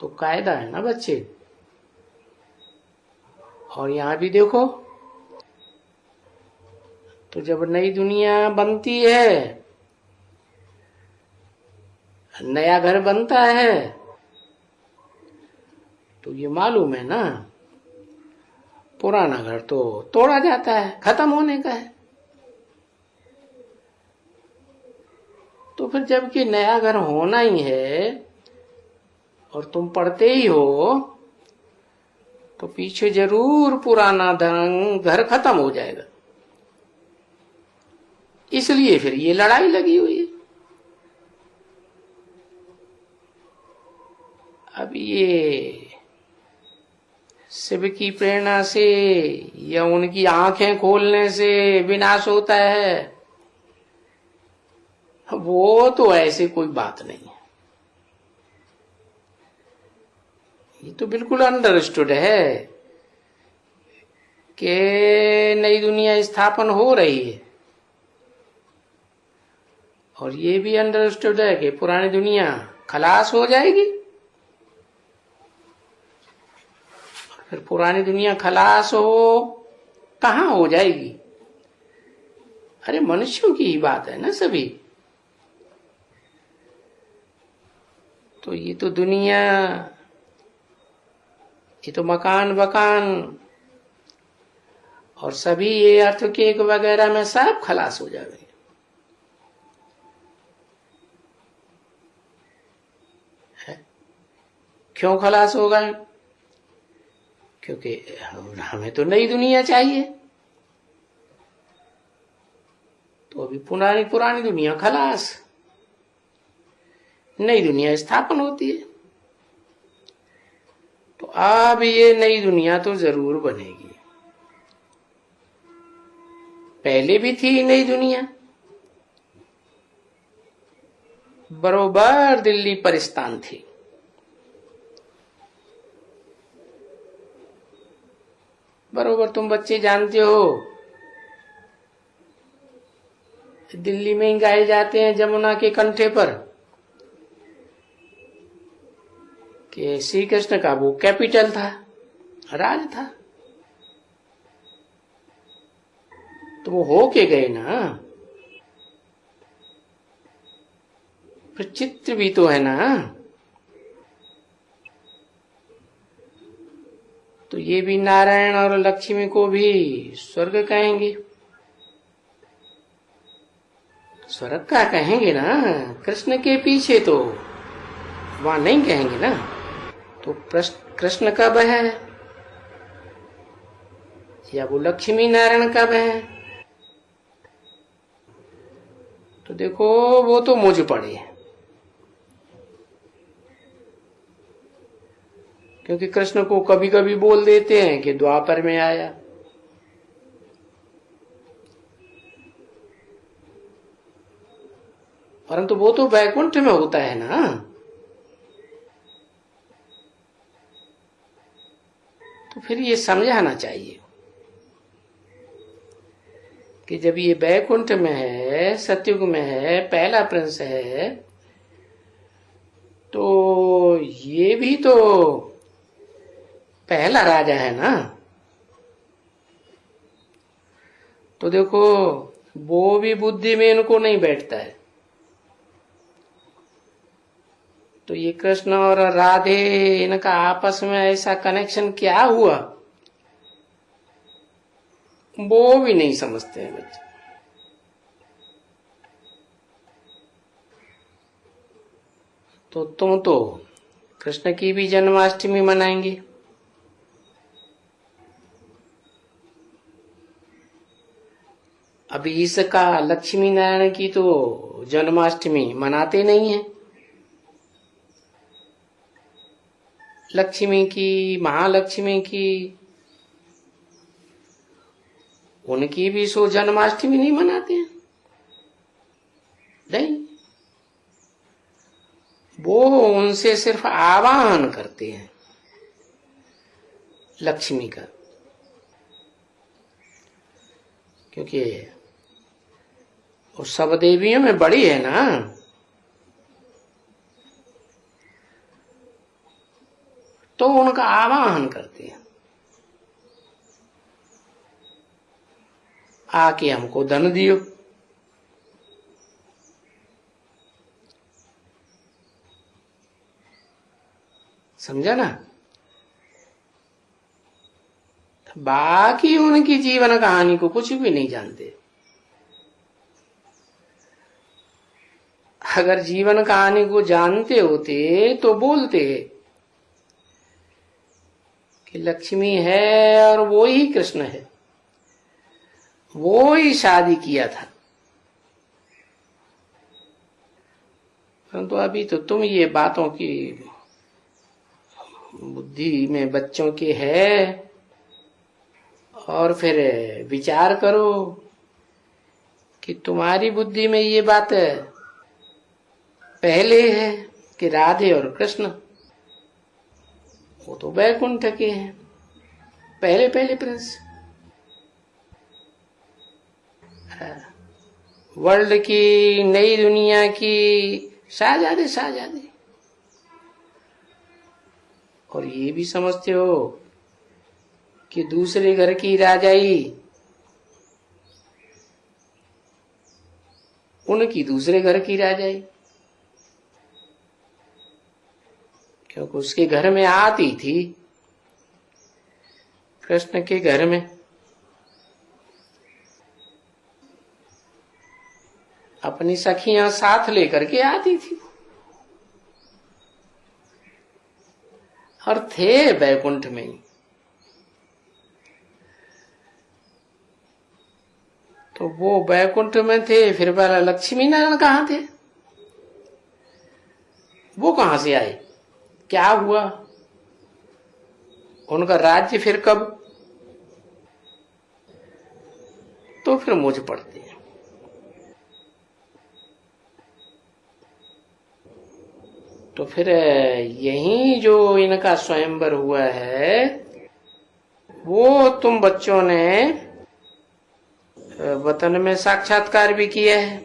तो कायदा है ना बच्चे। और यहां भी देखो, तो जब नई दुनिया बनती है, नया घर बनता है, तो ये मालूम है ना पुराना घर तो तोड़ा जाता है, खत्म होने का है। तो फिर जबकि नया घर होना ही है और तुम पढ़ते ही हो, तो पीछे जरूर पुराना घर खत्म हो जाएगा। इसलिए फिर ये लड़ाई लगी हुई है। अब ये शिव की प्रेरणा से या उनकी आंखें खोलने से विनाश होता है, वो तो ऐसे कोई बात नहीं है। ये तो बिल्कुल अंडरस्टूड है कि नई दुनिया स्थापन हो रही है, और ये भी अंडरस्टूड है कि पुरानी दुनिया खलास हो जाएगी। फिर पुरानी दुनिया खलास हो, कहां हो जाएगी? अरे मनुष्यों की ही बात है ना सभी। तो ये तो दुनिया, ये तो मकान बकान और सभी ये अर्थक्वेक वगैरह में सब खलास हो जाएंगे। क्यों खलास होगा? क्योंकि हमें तो नई दुनिया चाहिए। तो अभी पुरानी दुनिया खलास, नई दुनिया स्थापन होती है। तो अब ये नई दुनिया तो जरूर बनेगी। पहले भी थी नई दुनिया, बरोबर दिल्ली परिस्तान थी। बरोबर तुम बच्चे जानते हो, दिल्ली में ही गाए जाते हैं जमुना के कंठे पर कि श्री कृष्ण का वो कैपिटल था, राज था। तो वो हो के गए ना, फिर चित्र भी तो है ना। तो ये भी नारायण और लक्ष्मी को भी स्वर्ग कहेंगे। स्वर्ग का कहेंगे ना, कृष्ण के पीछे तो वहां नहीं कहेंगे ना। तो कृष्ण कब है या वो लक्ष्मी नारायण कब है? तो देखो वो तो मुझ पड़े, क्योंकि कृष्ण को कभी कभी बोल देते हैं कि द्वापर में आया। परंतु वो तो वैकुंठ में होता है ना। तो फिर ये समझाना चाहिए कि जब ये वैकुंठ में है, सतयुग में है, पहला प्रिंस है, तो ये भी तो पहला राजा है ना। तो देखो वो भी बुद्धि में इनको नहीं बैठता है। तो ये कृष्ण और राधे, इनका आपस में ऐसा कनेक्शन क्या हुआ, वो भी नहीं समझते हैं बच्चे। तो तुम तो कृष्ण की भी जन्माष्टमी मनाएंगे, अभी इसका लक्ष्मी नारायण की तो जन्माष्टमी मनाते नहीं है। लक्ष्मी की, महालक्ष्मी की, उनकी भी सो जन्माष्टमी नहीं मनाते हैं। नहीं, वो उनसे सिर्फ आवाहन करते हैं लक्ष्मी का, क्योंकि वो सब देवियों में बड़ी है ना। तो उनका आवाहन करते हैं, आके हमको धन दियो। समझा ना? बाकी उनकी जीवन कहानी को कुछ भी नहीं जानते। अगर जीवन कहानी को जानते होते तो बोलते कि लक्ष्मी है और वो ही कृष्ण है, वो ही शादी किया था। परंतु अभी तो तुम ये बातों की बुद्धि में बच्चों के है, और फिर विचार करो कि तुम्हारी बुद्धि में ये बात पहले है कि राधे और कृष्ण वो तो वैकुंठ के हैं, पहले पहले प्रिंस, वर्ल्ड की, नई दुनिया की शाहजादे शाहजादे। और ये भी समझते हो कि दूसरे घर की राजाई उनकी दूसरे घर की राजाई, क्योंकि उसके घर में आती थी, कृष्ण के घर में अपनी सखियां साथ लेकर के आती थी, और थे बैकुंठ में ही। तो वो बैकुंठ में थे, फिर वाला लक्ष्मी नारायण कहाँ थे? वो कहां से आए? क्या हुआ? उनका राज्य फिर कब? तो फिर मुझ पड़ते हैं। तो फिर यही जो इनका स्वयंवर हुआ है, वो तुम बच्चों ने वतन में साक्षात्कार भी किया है,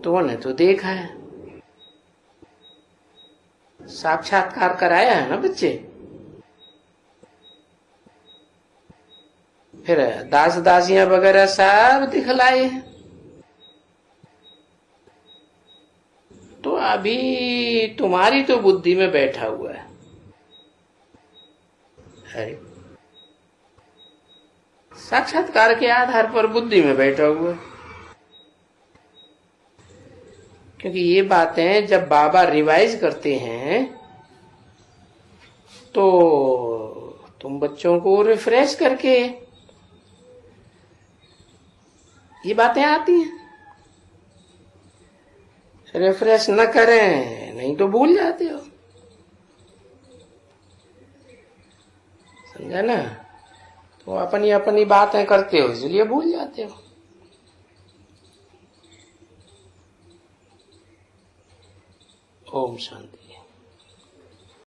तुमने तो देखा है, साक्षात्कार कराया है ना बच्चे। फिर दास दासियां वगैरह सब दिखलाए हैं। तो अभी तुम्हारी तो बुद्धि में बैठा हुआ है, अरे साक्षात्कार के आधार पर बुद्धि में बैठा हुआ है। क्योंकि ये बातें जब बाबा रिवाइज करते हैं तो तुम बच्चों को रिफ्रेश करके ये बातें आती हैं। रिफ्रेश न करें नहीं तो भूल जाते हो, समझा ना? तो अपनी अपनी बातें करते हो इसलिए भूल जाते हो। ओम शांति।